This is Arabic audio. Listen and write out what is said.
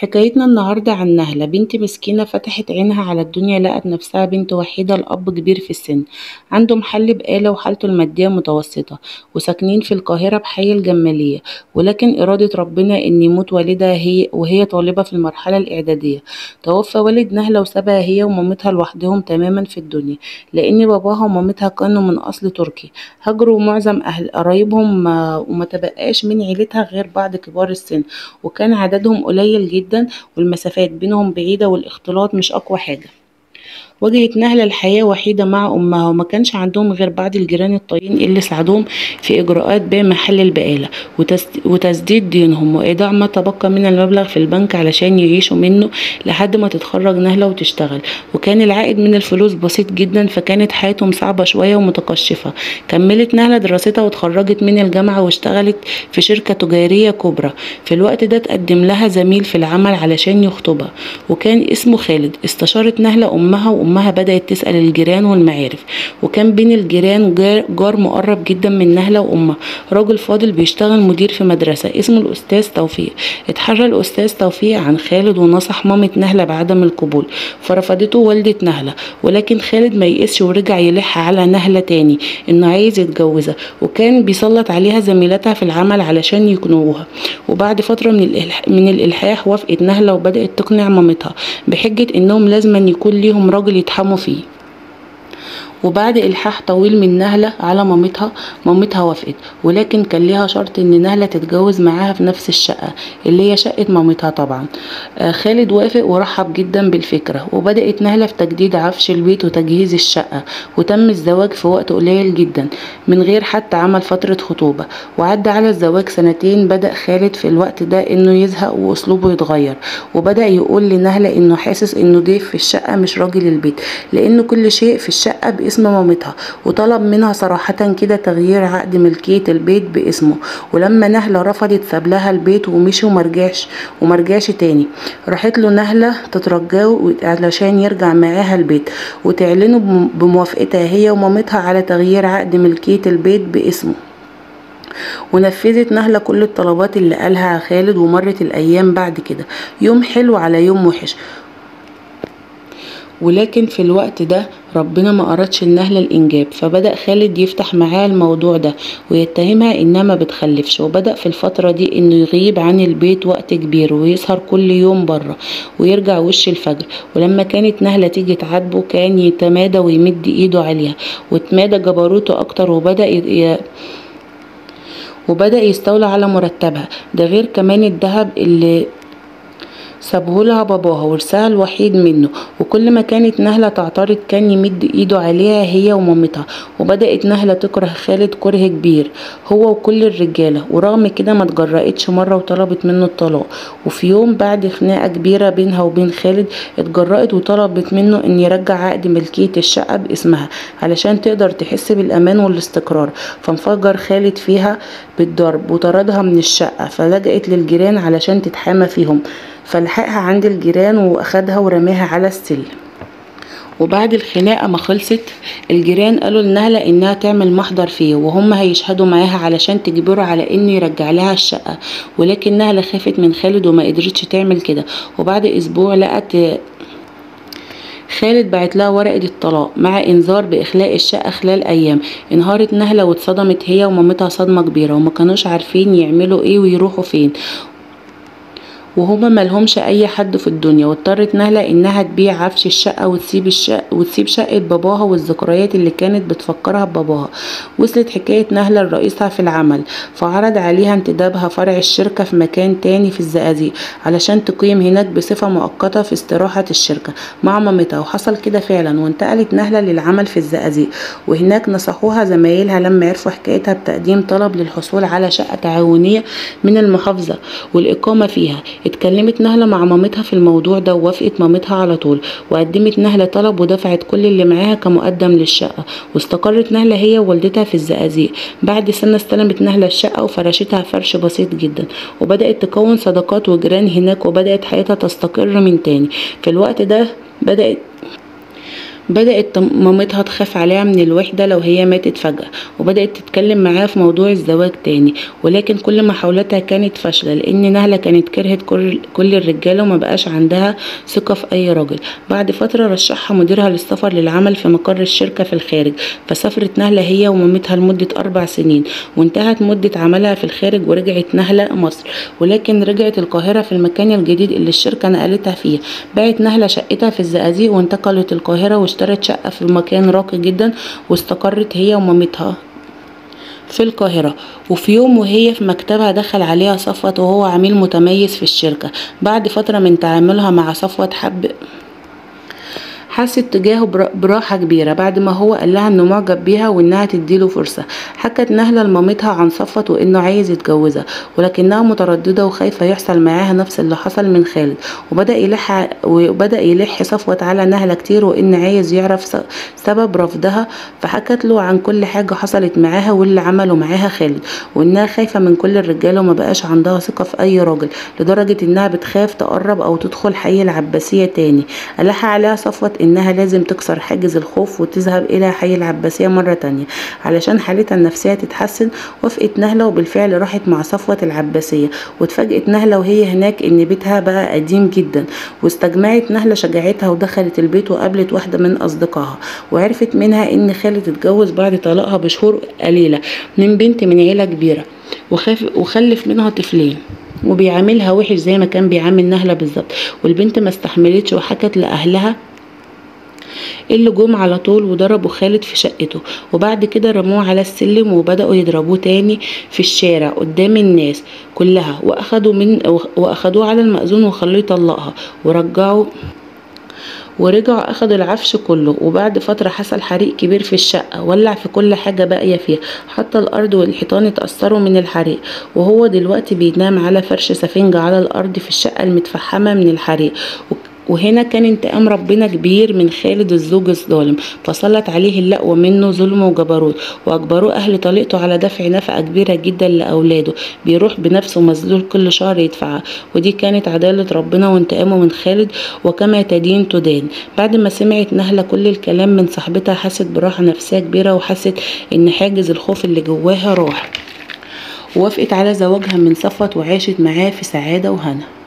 حكايتنا النهاردة عن نهلة بنت مسكينة فتحت عينها على الدنيا، لقت نفسها بنت وحيدة لأب كبير في السن، عنده محل بقالة وحالته المادية متوسطة، وساكنين في القاهرة بحي الجمالية. ولكن إرادة ربنا إن يموت والدها وهي طالبة في المرحلة الإعدادية. توفى والد نهلة وسابها هي ومامتها لوحدهم تماما في الدنيا، لأن باباها ومامتها كانوا من أصل تركي، هاجروا معظم أهل قرايبهم وما تبقاش من عيلتها غير بعض كبار السن، وكان عددهم قليل جدا والمسافات بينهم بعيدة والاختلاط مش أقوى حاجة. واجهت نهلة الحياة وحيدة مع أمها، وما كانش عندهم غير بعض الجيران الطيبين اللي ساعدوهم في إجراءات بيع محل البقالة وتسديد دينهم وإيداع ما تبقى من المبلغ في البنك علشان يعيشوا منه لحد ما تتخرج نهلة وتشتغل. وكان العائد من الفلوس بسيط جدا، فكانت حياتهم صعبة شوية ومتقشفة. كملت نهلة دراستها وتخرجت من الجامعة واشتغلت في شركة تجارية كبرى. في الوقت ده تقدم لها زميل في العمل علشان يخطبها، وكان اسمه خالد. استشارت نهلة أمها بدأت تسأل الجيران والمعارف، وكان بين الجيران جار مقرب جدا من نهلة وأمها، راجل فاضل بيشتغل مدير في مدرسة اسمه الأستاذ توفيق. اتحرى الأستاذ توفيق عن خالد ونصح مامة نهلة بعدم القبول، فرفضته والدة نهلة. ولكن خالد ما يئسش ورجع يلح على نهلة تاني إنه عايز يتجوزها، وكان بيسلط عليها زميلتها في العمل علشان يقنعوها. وبعد فترة من الإلحاح وافقت نهلة وبدأت تقنع مامتها بحجة إنهم لازم يكون ليهم راجل يتحموا فيه. وبعد إلحاح طويل من نهلة على مامتها وافقت، ولكن كان ليها شرط إن نهلة تتجوز معاها في نفس الشقة اللي هي شقة مامتها طبعا. خالد وافق ورحب جدا بالفكرة، وبدأت نهلة في تجديد عفش البيت وتجهيز الشقة، وتم الزواج في وقت قليل جدا من غير حتى عمل فترة خطوبة. وعدى على الزواج سنتين. بدأ خالد في الوقت ده إنه يزهق وأسلوبه يتغير، وبدأ يقول لنهلة إنه حاسس إنه ضيف في الشقة مش راجل البيت، لأن كل شيء في الشقة باسم مامتها. وطلب منها صراحة كده تغيير عقد ملكية البيت باسمه. ولما نهلة رفضت ساب لها البيت ومشي ومرجعش تاني. راحت له نهلة تترجاه علشان يرجع معاها البيت، وتعلنوا بموافقتها هي ومامتها على تغيير عقد ملكية البيت باسمه. ونفذت نهلة كل الطلبات اللي قالها خالد. ومرت الأيام بعد كده، يوم حلو على يوم وحش. ولكن في الوقت ده ربنا ما أردش النهلة الإنجاب، فبدأ خالد يفتح معاه الموضوع ده ويتهمها إنها ما بتخلفش. وبدأ في الفترة دي إنه يغيب عن البيت وقت كبير ويسهر كل يوم بره ويرجع وش الفجر. ولما كانت نهلة تيجي تعاتبه كان يتمادى ويمد إيده عليها، وتمادى جبروته أكتر وبدأ يستولى على مرتبها. ده غير كمان الذهب اللي سابهولها باباها ورثها الوحيد منه. وكل ما كانت نهلة تعترض كان يمد ايده عليها هي ومامتها. وبدأت نهلة تكره خالد كره كبير، هو وكل الرجالة. ورغم كده ما اتجرأتش مرة وطلبت منه الطلاق. وفي يوم بعد خناقة كبيرة بينها وبين خالد اتجرأت وطلبت منه ان يرجع عقد ملكية الشقة باسمها علشان تقدر تحس بالأمان والاستقرار. فانفجر خالد فيها بالضرب وطردها من الشقة، فلجأت للجيران علشان تتحامى فيهم، فلحقها عند الجيران واخدها ورماها على السلم. وبعد الخناقة ما خلصت الجيران قالوا لنهلة انها تعمل محضر فيه وهم هيشهدوا معاها علشان تجبره على انه يرجع لها الشقة. ولكن نهلة خافت من خالد وما قدرتش تعمل كده. وبعد اسبوع لقت خالد بعت لها ورقة الطلاق مع انذار باخلاء الشقة خلال ايام. انهارت نهلة واتصدمت هي ومامتها صدمة كبيرة، وما كانوش عارفين يعملوا ايه ويروحوا فين، وهما ملهمش اي حد في الدنيا. واضطرت نهلة انها تبيع عفش الشقة وتسيب شقة باباها والذكريات اللي كانت بتفكرها بباباها. وصلت حكاية نهلة لرئيسها في العمل، فعرض عليها انتدابها فرع الشركة في مكان تاني في الزقازيق علشان تقيم هناك بصفة مؤقتة في استراحة الشركة مع مامتها. وحصل كده فعلا، وانتقلت نهلة للعمل في الزقازيق. وهناك نصحوها زمايلها لما عرفوا حكايتها بتقديم طلب للحصول على شقة تعاونية من المحافظة والإقامة فيها. اتكلمت نهلة مع مامتها في الموضوع ده ووافقت مامتها على طول، وقدمت نهلة طلب ودفعت كل اللي معاها كمقدم للشقة. واستقرت نهلة هي ووالدتها في الزقازيق. بعد سنة استلمت نهلة الشقة وفرشتها فرش بسيط جدا، وبدأت تكون صداقات وجيران هناك، وبدأت حياتها تستقر من تاني. في الوقت ده بدأت مامتها تخاف عليها من الوحدة لو هي ماتت فجأة، وبدأت تتكلم معاها في موضوع الزواج تاني، ولكن كل محاولاتها كانت فاشلة لأن نهلة كانت كرهت كل الرجالة وما بقاش عندها ثقة في أي راجل. بعد فترة رشحها مديرها للسفر للعمل في مقر الشركة في الخارج، فسافرت نهلة هي ومامتها لمدة 4 سنين، وانتهت مدة عملها في الخارج ورجعت نهلة مصر، ولكن رجعت القاهرة في المكان الجديد اللي الشركة نقلتها فيه. باعت نهلة شقتها في الزقازيق وانتقلت القاهرة واشترت شقة في مكان راقي جدا، واستقرت هي ومامتها في القاهرة. وفي يوم وهي في مكتبها دخل عليها صفوت وهو عميل متميز في الشركة. بعد فترة من تعاملها مع صفوت حست تجاهه براحة كبيرة بعد ما هو قال لها انه معجب بيها وانها تديله فرصة. حكت نهلة لمامتها عن صفوت وانه عايز يتجوزها، ولكنها مترددة وخايفة يحصل معاها نفس اللي حصل من خالد. وبدأ يلح صفوت على نهلة كتير وان عايز يعرف سبب رفضها، فحكت له عن كل حاجة حصلت معاها واللي عمله معاها خالد، وانها خايفة من كل الرجالة وما بقاش عندها ثقة في اي راجل، لدرجة انها بتخاف تقرب او تدخل حي العباسية تاني. ألح عليها صفوت انها لازم تكسر حاجز الخوف وتذهب الى حي العباسية مرة تانية علشان حالتها النفسية تتحسن. وافقت نهلة وبالفعل راحت مع صفوت العباسية، واتفاجئت نهلة وهي هناك ان بيتها بقى قديم جدا، واستجمعت نهلة شجاعتها ودخلت البيت وقابلت واحدة من اصدقائها، وعرفت منها ان خالد اتجوز بعد طلاقها بشهور قليلة من بنت من عيلة كبيرة، وخلف منها طفلين، وبيعاملها وحش زي ما كان بيعامل نهلة بالظبط. والبنت ما استحملتش وحكت لأهلها اللي جم على طول وضربوا خالد في شقته، وبعد كده رموه على السلم وبدأوا يضربوه تاني في الشارع قدام الناس كلها، واخدوه على المأذون وخلوه يطلقها، ورجعوا اخدوا العفش كله. وبعد فترة حصل حريق كبير في الشقة، ولع في كل حاجة باقية فيها، حتى الارض والحيطان اتأثروا من الحريق. وهو دلوقتي بينام على فرش سفنجة على الارض في الشقة المتفحمة من الحريق. وهنا كان انتقام ربنا كبير من خالد الزوج الظالم، فسلط عليه اللقوة منه ظلم وجبروت، واجبروه اهل طليقته على دفع نفقة كبيرة جدا لاولاده بيروح بنفسه مذلول كل شهر يدفعها. ودي كانت عدالة ربنا وانتقامه من خالد، وكما تدين تدان. بعد ما سمعت نهلة كل الكلام من صاحبتها حست براحة نفسية كبيرة، وحست ان حاجز الخوف اللي جواها راح، ووافقت على زواجها من صفوت وعاشت معاه في سعادة وهنا.